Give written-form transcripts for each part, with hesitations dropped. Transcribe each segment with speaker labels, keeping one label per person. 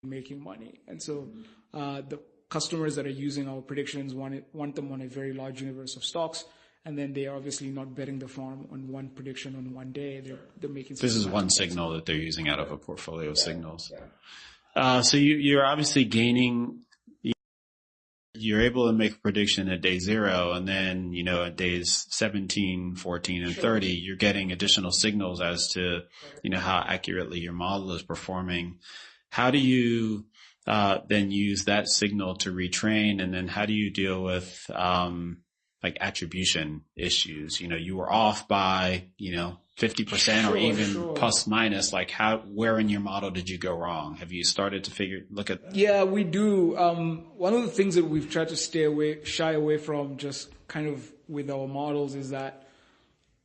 Speaker 1: making money. And so the customers that are using our predictions want them on a very large universe of stocks. And then they are obviously not betting the farm on one prediction on one day. They're making.
Speaker 2: This is one signal that they're using out of a portfolio of signals. Yeah. So you're obviously gaining. You're able to make a prediction at day 0, and then at days 17, 14, and 30, you're getting additional signals as to how accurately your model is performing. How do you then use that signal to retrain, and then how do you deal with like attribution issues? You were off by, 50% or even plus minus. Like where in your model did you go wrong? Have you started to look at?
Speaker 1: Yeah, we do. One of the things that we've tried to shy away from just kind of with our models is that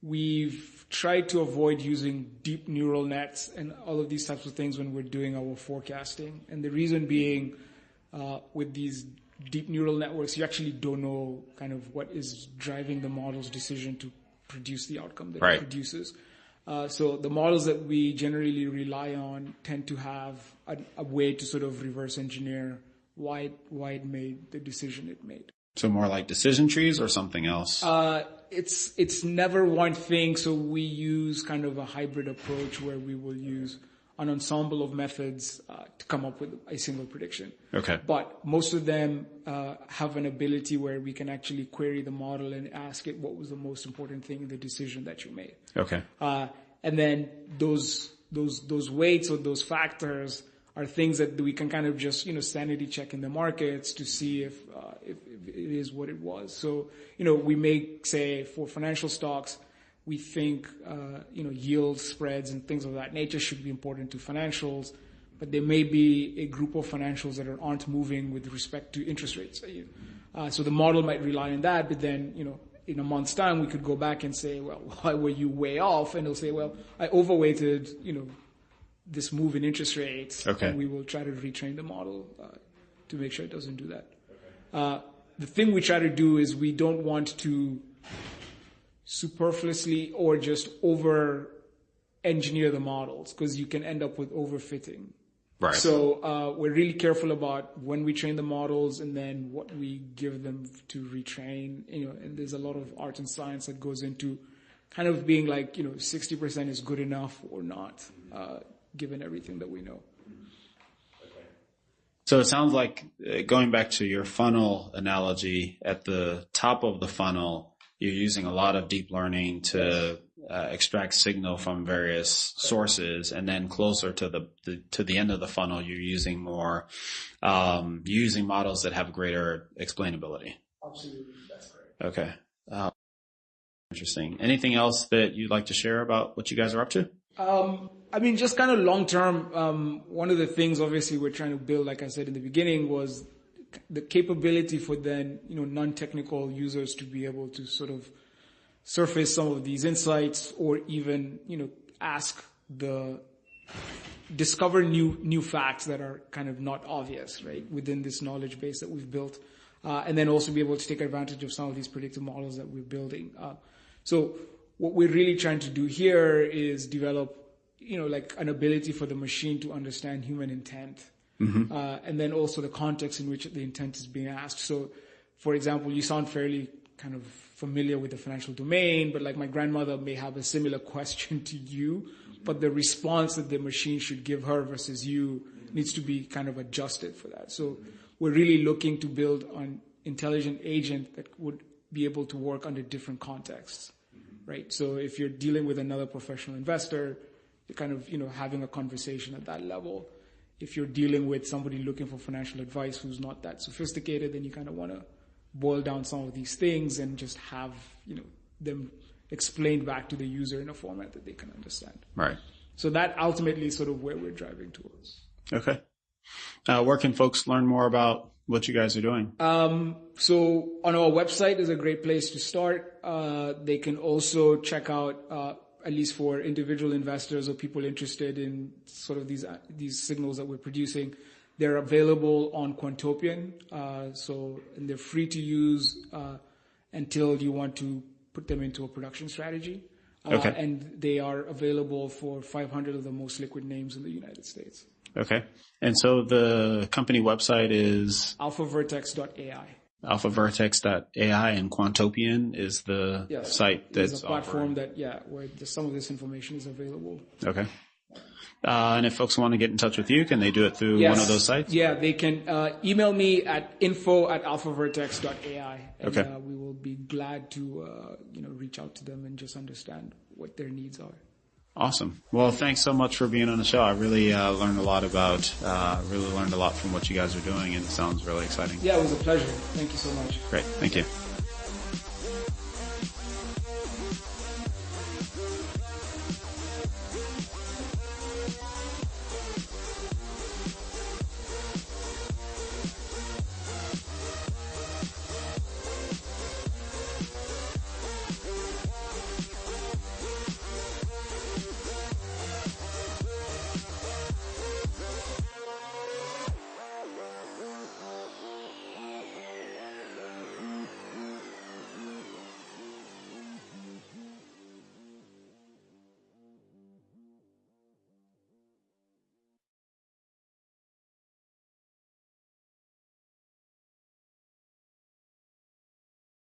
Speaker 1: we've tried to avoid using deep neural nets and all of these types of things when we're doing our forecasting. And the reason being, with these deep neural networks, you actually don't know kind of what is driving the model's decision to produce the outcome that it produces. So the models that we generally rely on tend to have a way to sort of reverse engineer why it made the decision it made.
Speaker 2: So more like decision trees or something else?
Speaker 1: It's never one thing. So we use kind of a hybrid approach where we will use an ensemble of methods to come up with a single prediction.
Speaker 2: Okay.
Speaker 1: But most of them have an ability where we can actually query the model and ask it what was the most important thing in the decision that you made.
Speaker 2: Okay.
Speaker 1: And then those weights or those factors are things that we can kind of just sanity check in the markets to see if it is what it was. So we may say for financial stocks, we think, yield spreads and things of that nature should be important to financials, but there may be a group of financials that aren't moving with respect to interest rates. So the model might rely on that, but then, in a month's time, we could go back and say, well, why were you way off? And they'll say, well, I overweighted, this move in interest rates.
Speaker 2: Okay.
Speaker 1: And we will try to retrain the model to make sure it doesn't do that. Okay. The thing we try to do is we don't want to superfluously or just over engineer the models, because you can end up with overfitting.
Speaker 2: Right.
Speaker 1: So we're really careful about when we train the models and then what we give them to retrain. And there's a lot of art and science that goes into kind of being like 60% is good enough or not, given everything that we know.
Speaker 2: So it sounds like, going back to your funnel analogy, at the top of the funnel, you're using a lot of deep learning to extract signal from various sources, and then closer to the end of the funnel, you're using more using models that have greater explainability.
Speaker 1: Absolutely, that's correct.
Speaker 2: Okay, interesting. Anything else that you'd like to share about what you guys are up to?
Speaker 1: Just kind of long term. One of the things, obviously, we're trying to build, like I said in the beginning, was the capability for then, non-technical users to be able to sort of surface some of these insights, or even, discover new facts that are kind of not obvious, right, within this knowledge base that we've built. And then also be able to take advantage of some of these predictive models that we're building. So what we're really trying to do here is develop, like an ability for the machine to understand human intent. Mm-hmm. And then also the context in which the intent is being asked. So, for example, you sound fairly kind of familiar with the financial domain, but like my grandmother may have a similar question to you, but the response that the machine should give her versus you needs to be kind of adjusted for that. So we're really looking to build an intelligent agent that would be able to work under different contexts, right? So if you're dealing with another professional investor, you're kind of, having a conversation at that level. If you're dealing with somebody looking for financial advice who's not that sophisticated, then you kind of want to boil down some of these things and just have, them explained back to the user in a format that they can understand.
Speaker 2: Right.
Speaker 1: So that ultimately is sort of where we're driving towards.
Speaker 2: Okay. Where can folks learn more about what you guys are doing?
Speaker 1: So on our website is a great place to start. They can also check out, at least for individual investors or people interested in sort of these signals that we're producing, they're available on Quantopian. And they're free to use until you want to put them into a production strategy.
Speaker 2: Okay.
Speaker 1: And they are available for 500 of the most liquid names in the United States.
Speaker 2: Okay. And so the company website is
Speaker 1: alphavertex.ai.
Speaker 2: alphavertex.ai, and Quantopian is the site that's
Speaker 1: a platform where some of this information is available.
Speaker 2: Okay. And if folks want to get in touch with you, can they do it through one of those sites?
Speaker 1: Yeah, they can email me at info@alphavertex.ai, and
Speaker 2: okay.
Speaker 1: We will be glad to reach out to them and just understand what their needs are.
Speaker 2: Awesome. Well, thanks so much for being on the show. I really learned a lot from what you guys are doing, and it sounds really exciting.
Speaker 1: Yeah, it was a pleasure. Thank you so much.
Speaker 2: Great. Thank you.